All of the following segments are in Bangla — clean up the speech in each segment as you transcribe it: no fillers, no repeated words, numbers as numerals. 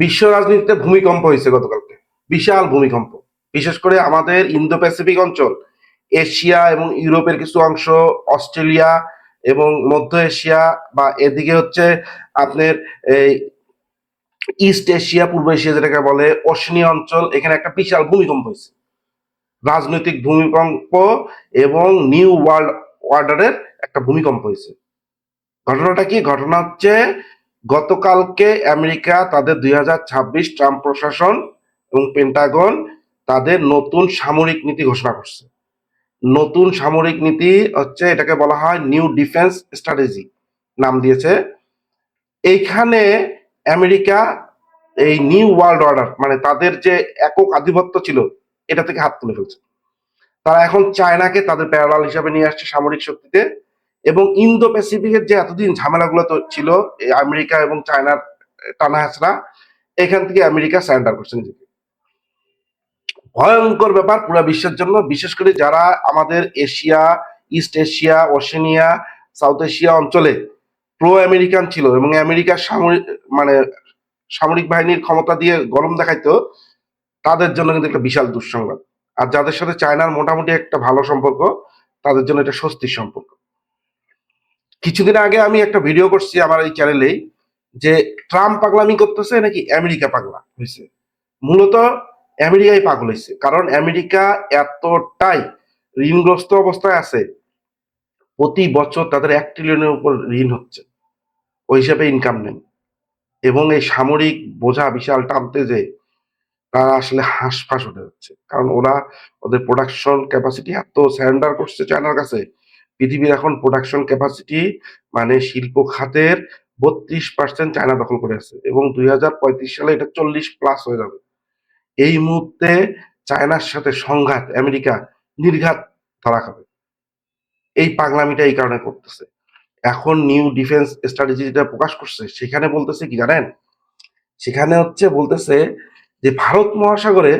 বিশ্ব রাজনীতিতে ভূমিকম্প হয়েছে গতকালকে, বিশাল ভূমিকম্প। বিশেষ করে আমাদের ইন্দো প্যাসিফিক অঞ্চল, এশিয়া এবং ইউরোপের কিছু অংশ, অস্ট্রেলিয়া এবং মধ্য এশিয়া বা এদিকে হচ্ছে আপনার এই ইস্ট এশিয়া, পূর্ব এশিয়া যেটাকে বলে ওশেনিয়া অঞ্চল, এখানে একটা বিশাল ভূমিকম্প হয়েছে, রাজনৈতিক ভূমিকম্প এবং নিউ ওয়ার্ল্ড অর্ডারের একটা ভূমিকম্প হয়েছে। ঘটনাটা কি? ঘটনা হচ্ছে গতকালকে আমেরিকা তাদের 2026 ট্রাম্প প্রশাসন এবং পেন্টাগন তাদের নতুন সামরিক নীতি ঘোষণা করছে। নতুন সামরিক নীতি হচ্ছে, এটাকে বলা হয় নিউ ডিফেন্স স্ট্র্যাটেজি নাম দিয়েছে। এইখানে আমেরিকা এই নিউ ওয়ার্ল্ড অর্ডার মানে তাদের যে একক আধিপত্য ছিল এটা থেকে হাত তুলে ফেলছে। তারা এখন চায়নাকে তাদের প্যারালাল হিসাবে নিয়ে আসছে সামরিক শক্তিতে, এবং ইন্দো প্যাসিফিকের যে এতদিন ঝামেলাগুলো তো ছিল আমেরিকা এবং চায়নার টানা হেঁচড়া, এখান থেকে আমেরিকা সারেন্ডার করছে নিজেকে। ভয়ঙ্কর ব্যাপার পুরো বিশ্বের জন্য, বিশেষ করে যারা আমাদের Asia, east Asia, Oceania, south Asia অঞ্চলে প্রো আমেরিকান ছিল এবং আমেরিকার সামরিক মানে সামরিক বাহিনীর ক্ষমতা দিয়ে গরম দেখাইতো, তাদের জন্য কিন্তু একটা বিশাল দুঃসংবাদ। আর যাদের সাথে চায়নার মোটামুটি একটা ভালো সম্পর্ক, তাদের জন্য এটা স্বস্তির সম্পর্ক। কিছুদিন আগে আমি একটা ভিডিও করছি আমার এই চ্যানেলেই, যে ট্রাম্প পাগলামি করতেছে নাকি আমেরিকা পাগলা হয়েছে। মূলত আমেরিকাই পাগল হয়েছে, কারণ আমেরিকা এতটাই ঋণগ্রস্ত অবস্থায় আছে, প্রতি বছর তাদের 1 ট্রিলিয়নের উপর ঋণ হচ্ছে, ওই হিসাবে ইনকাম নেই, এবং এই সামরিক বোঝা বিশাল টানতে যে তারা আসলে হাঁসফাঁস উঠে যাচ্ছে। কারণ ওরা ওদের প্রোডাকশন ক্যাপাসিটি এত স্যারেন্ডার করছে চায়নার কাছে। পৃথিবীর এখন প্রোডাকশন ক্যাপাসিটি মানে শিল্প খাতের 32% চায়না দখল করে আছে, এবং 2035 সালে এটা 40+ হয়ে যাবে। এই মুহূর্তে চায়নার সাথে সংঘাত আমেরিকা নির্ঘাত ধরা খাবে। এই পাগলামিটা এই কারণে করতেছে। এখন নিউ ডিফেন্স স্ট্র্যাটেজি যেটা প্রকাশ করছে সেখানে বলতেছে কি জানেন? সেখানে হচ্ছে বলতেছে যে ভারত মহাসাগরে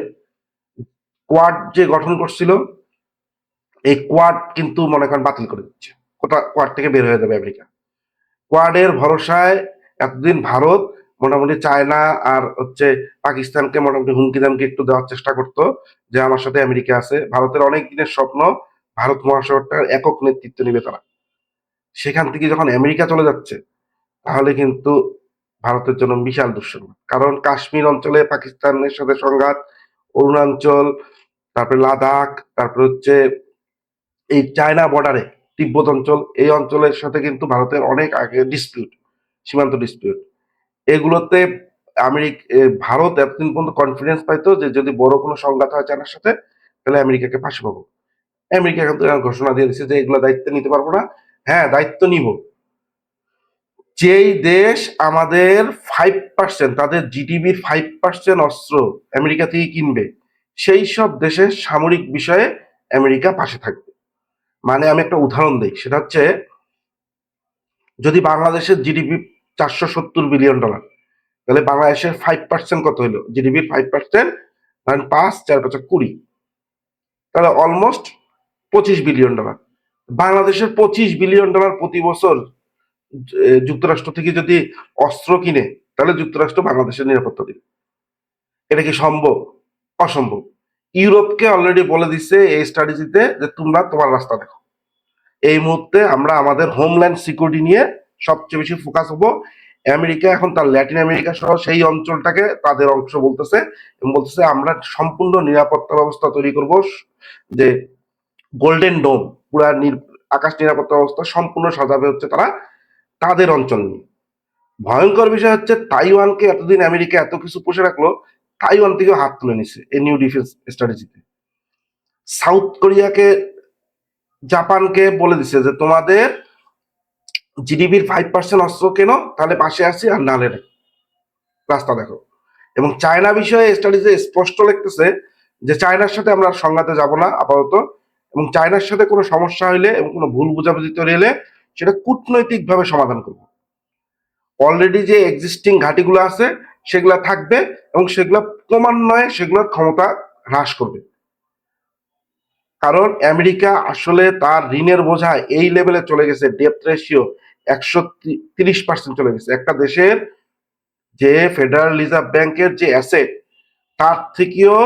কোয়াড যে গঠন করছিল, এই কোয়াড কিন্তু মনে করেন বাতিল করে দিচ্ছে। কোয়াড থেকে বের হয়ে যাবে আমেরিকা। কোয়াডের ভরসায় এতদিন ভারত মোটামুটি চায়না আর হচ্ছে পাকিস্তানকে মোটামুটি হুমকি দামকি একটু দেওয়ার চেষ্টা করতো, যে আমার সাথে আমেরিকা আছে। ভারতের অনেক দিনের স্বপ্ন ভারত মহাসাগরটার একক নেতৃত্ব নিবে তারা। সেখান থেকে যখন আমেরিকা চলে যাচ্ছে, তাহলে কিন্তু ভারতের জন্য বিশাল দুঃসংবাদ। কারণ কাশ্মীর অঞ্চলে পাকিস্তানের সাথে সংঘাত, অরুণাচল, তারপরে লাদাখ, তারপরে হচ্ছে এই চায়না বর্ডারে তিব্বত অঞ্চল, এই অঞ্চলের সাথে কিন্তু ভারতের অনেক আগে ডিসপিউট, সীমান্ত ডিসপিউট। এগুলোতে ভারত এতদিন পর্যন্ত কনফিডেন্স পাইতো যে যদি বড় কোনো সংঘাত হয় চায়নার সাথে, তাহলে আমেরিকাকে পাশে পাবো। আমেরিকা কিন্তু ঘোষণা দিয়ে দিচ্ছে যে এগুলো দায়িত্ব নিতে পারবো না। হ্যাঁ, দায়িত্ব নিব যেই দেশ আমাদের 5%, তাদের জিডিপির 5% অস্ত্র আমেরিকা থেকে কিনবে, সেই সব দেশের সামরিক বিষয়ে আমেরিকা পাশে থাকবে। মানে আমি একটা উদাহরণ দিই, সেটা হচ্ছে যদি বাংলাদেশের জিডিপি $470 বিলিয়ন, তাহলে বাংলাদেশের 5% কত হলো? জিডিপির 5% ধরেন 5, 4, 5, 20, তাহলে অলমোস্ট $25 বিলিয়ন। বাংলাদেশের $25 বিলিয়ন প্রতি বছর যুক্তরাষ্ট্র থেকে যদি অস্ত্র কিনে, তাহলে যুক্তরাষ্ট্র বাংলাদেশের নিরাপত্তা দিবে। এটা কি সম্ভব? অসম্ভব। ইউরোপকে অলরেডি বলে দিচ্ছে এই স্ট্র্যাটেজিতে যে তোমরা তোমার রাস্তা দেখো। এই মুহূর্তে আমরা আমাদের হোমল্যান্ড সিকিউরিটি নিয়ে সবচেয়ে বেশি ফোকাস হবো। আমেরিকা এখন তার ল্যাটিন আমেরিকা সহ সেই অঞ্চলটাকে তাদের অংশ বলতেছে, এবং বলতেছে আমরা সম্পূর্ণ নিরাপত্তা ব্যবস্থা তৈরি করব, যে গোল্ডেন ডোম, পুরা আকাশ নিরাপত্তা ব্যবস্থা সম্পূর্ণ সাজাবে হচ্ছে তারা তাদের অঞ্চল নিয়ে। ভয়ঙ্কর বিষয় হচ্ছে তাইওয়ানকে এতদিন আমেরিকা এত কিছু পুষে রাখলো, তাইওয়ান থেকেও হাত তুলে নিছে এই নিউ ডিফেন্স স্ট্র্যাটেজিতে। সাউথ কোরিয়াকে, জাপানকে বলে দিছে যে তোমাদের জিডিপির 5% অস্ত্র কেন, তাহলে পাশে আসি, আর নাহলে রাস্তা দেখো। এবং চায়না বিষয়ে স্টাডিজে স্পষ্ট লিখতেছে যে চায়নার সাথে আমরা সংঘাতে যাব না আপাতত, এবং চায়নার সাথে কোনো সমস্যা হইলে এবং কোনো ভুল বুঝাবুঝি তৈরি হলে সেটা কূটনৈতিক ভাবে সমাধান করব। অলরেডি যে এক্সিস্টিং ঘাটিগুলো আছে সেগুলা থাকবে, এবং সেগুলা ক্রমান্বয়ে সেগুলোর ক্ষমতা হ্রাস করবে। কারণ আমেরিকা আসলে তার ঋণের বোঝা এই লেভেলে চলে গেছে, ডেপ্ট রেশিও 130% চলে গেছে। একটা দেশের যে ফেডারেল রিজার্ভ ব্যাংকের যে অ্যাসেট তার থেকেও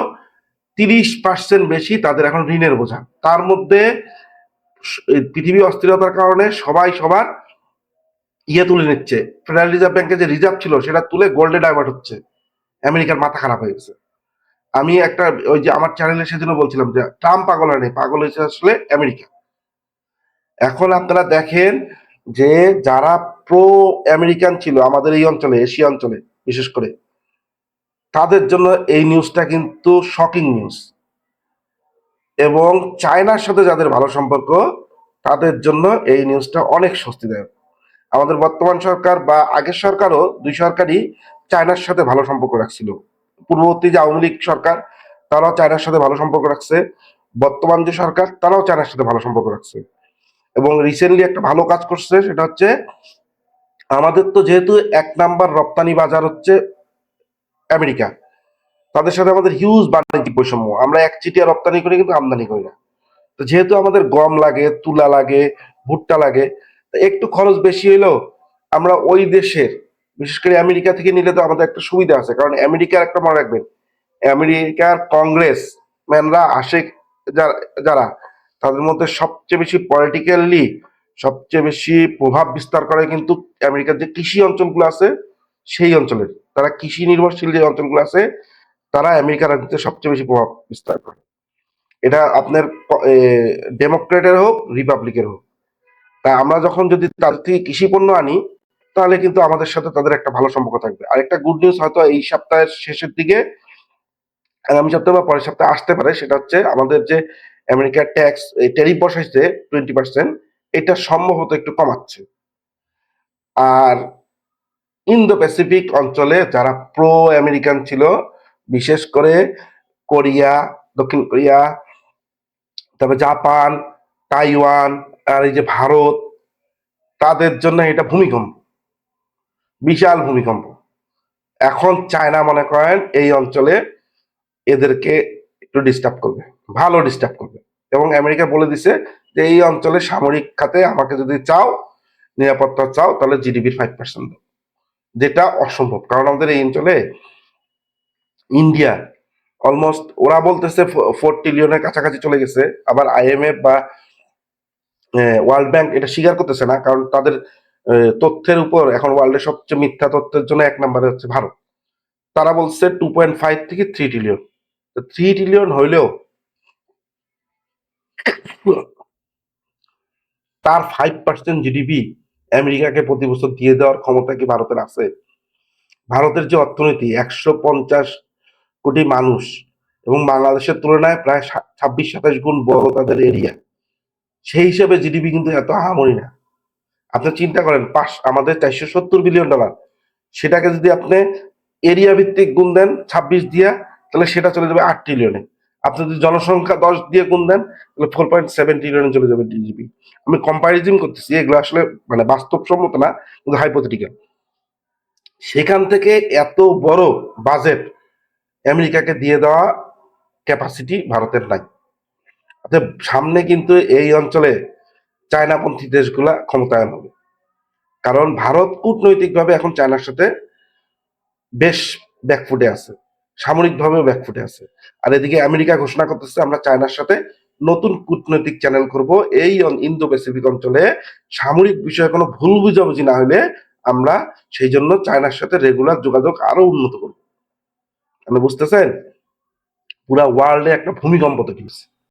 30% বেশি তাদের এখন ঋণের বোঝা। তার মধ্যে পৃথিবী অস্থিরতার কারণে সবাই সবার তুলে নিচ্ছে। ফেডারেল রিজার্ভ ব্যাংকের যে রিজার্ভ ছিল সেটা তুলে গোল্ডে ডাইভার্ট হচ্ছে। আমেরিকার মাথা খারাপ হয়ে গেছে। আমি একটা ওই যে আমার চ্যানেলে সেজন্য বলছিলাম যে ট্রাম্প পাগল হয়নি, পাগল হয়েছে আসলে আমেরিকা। এখন আপনারা দেখেন যে যারা প্রো আমেরিকান ছিল আমাদের এই অঞ্চলে, এশিয়া অঞ্চলে বিশেষ করে, তাদের জন্য এই নিউজটা কিন্তু শকিং নিউজ। এবং চায়নার সাথে যাদের ভালো সম্পর্ক তাদের জন্য এই নিউজটা অনেক স্বস্তিদায়ক। আমাদের বর্তমান সরকার বা আগের সরকারও, দুই সরকারই চায়নার সাথে ভালো সম্পর্ক রাখছিল। পূর্ববর্তী যে আওয়ামী লীগ সরকার তারাও চায়নার সাথে ভালো সম্পর্ক রাখছে, বর্তমান যে সরকার তারাও চায়নার সাথে ভালো সম্পর্ক রাখছে। এবং রিসেন্টলি একটা ভালো কাজ করছে, সেটা হচ্ছে আমাদের তো যেহেতু 1 নাম্বার রপ্তানি বাজার হচ্ছে আমেরিকা, তাদের সাথে আমাদের হিউজ বাণিজ্যিক বৈষম্য, আমরা একচেটিয়া রপ্তানি করি কিন্তু আমদানি করি না। তো যেহেতু আমাদের গম লাগে, তুলা লাগে, ভুট্টা লাগে, তো একটু খরচ বেশি হইলেও আমরা ওই দেশের, বিশেষ করে আমেরিকা থেকে নিলে তো আমাদের একটা সুবিধা আছে, কারণ আমেরিকার একটা মনে রাখবেন, আমেরিকার কংগ্রেস ম্যানরা আসে যারা তাদের মধ্যে সবচেয়ে বেশি পলিটিক্যালি সবচেয়ে বেশি প্রভাব বিস্তার করে কিন্তু আমেরিকার যে কৃষি অঞ্চলগুলো আছে সেই অঞ্চলের, তারা কৃষি নির্ভরশীল যে অঞ্চলগুলো আছে তারা আমেরিকার রাজনীতিতে সবচেয়ে বেশি প্রভাব বিস্তার করে। এটা আপনার ডেমোক্রেটের হোক রিপাবলিকের হোক। তাই আমরা যখন যদি তাদের থেকে কৃষি পণ্য আনি তাহলে কিন্তু আমাদের সাথে তাদের একটা ভালো সম্পর্ক থাকবে। আর একটা গুড নিউজ হয়তো এই সপ্তাহের শেষের দিকে, আগামী সপ্তাহে বা পরের সপ্তাহে আসতে পারে, সেটা হচ্ছে আমাদের যে আমেরিকার ট্যাক্স এই ট্যারিফ বসাইছে 20%, এটা সম্ভবত একটু কমাচ্ছে। আর ইন্দো প্যাসিফিক অঞ্চলে যারা প্রো আমেরিকান ছিল, বিশেষ করে কোরিয়া, দক্ষিণ কোরিয়া, তারপরে জাপান, তাইওয়ান, আর এই যে ভারত, তাদের জন্য এটা ভূমিকম্প, বিশাল ভূমিকম্প। এখন চায়না মনে করেন এই অঞ্চলে এদেরকে একটু ডিস্টার্ব করবে, ভালো ডিস্টার্ব করবে। এবং আমেরিকা বলে দিছে যে এই অঞ্চলে সামরিক খাতে আমাকে যদি চাও, নিরাপত্তা চাও, তাহলে জিডিপির 5% দাও, যেটা অসম্ভব। কারণ আমাদের এই অঞ্চলে ইন্ডিয়া অলমোস্ট, ওরা বলতেছে 4 ট্রিলিয়নের কাছাকাছি চলে গেছে, আবার আইএমএফ বা ওয়ার্ল্ড ব্যাংক এটা স্বীকার করতেছে না, কারণ তাদের তথ্যের উপর এখন ওয়ার্ল্ডের সবচেয়ে মিথ্যা তথ্যের জন্য 1 নম্বরে হচ্ছে ভারত। তারা বলছে 2.5 থেকে 3 ট্রিলিয়ন। 3 ট্রিলিয়ন হইলেও তার 5% জিডিপি আমেরিকাকে প্রতি বছর দিয়ে দেওয়ার ক্ষমতা কি ভারতের আছে? ভারতের যে অর্থনীতি, 150 কোটি মানুষ, এবং বাংলাদেশের তুলনায় প্রায় 26-27 গুণ বড় তাদের এরিয়া, সেই হিসেবে জিডিপি কিন্তু এত আহামরি না। আপনি চিন্তা করেন, আমাদের $470 বিলিয়ন, সেটাকে যদি আপনি এরিয়া ভিত্তিক গুণ দেন 26 দিয়া, তাহলে সেটা চলে যাবে 8 ট্রিলিয়নে। আপনি যদি জনসংখ্যা 10 দিয়ে গুণ দেন তাহলে 4.7 ট্রিলিয়নে চলে যাবে জিডিপি। আমি কম্পারিজন করতেছি, এগুলো আসলে মানে বাস্তবসম্মত না, কিন্তু হাইপোথেটিক্যাল। সেখান থেকে এত বড় বাজেট আমেরিকাকে দিয়ে দেওয়া ক্যাপাসিটি ভারতের নাই। অতএব সামনে কিন্তু এই অঞ্চলে চায়নাপন্থী দেশগুলা ক্ষমতায়ন হবে, কারণ ভারত কূটনৈতিকভাবে এখন চায়নার সাথে বেশ ব্যাকফুটে আছে, সামরিকভাবেও ব্যাকফুটে আছে। আর এদিকে আমেরিকা ঘোষণা করতেছে আমরা চায়নার সাথে নতুন কূটনৈতিক চ্যানেল করব, এই ইন্দো প্যাসিফিক অঞ্চলে সামরিক বিষয়ে কোনো ভুল বুঝাবুঝি না হলে আমরা সেই জন্য চায়নার সাথে রেগুলার যোগাযোগ আরো উন্নত করবো। মানে বুঝতেছেন, পুরা ওয়ার্ল্ডে একটা ভূমিকম্প তৈরি হচ্ছে।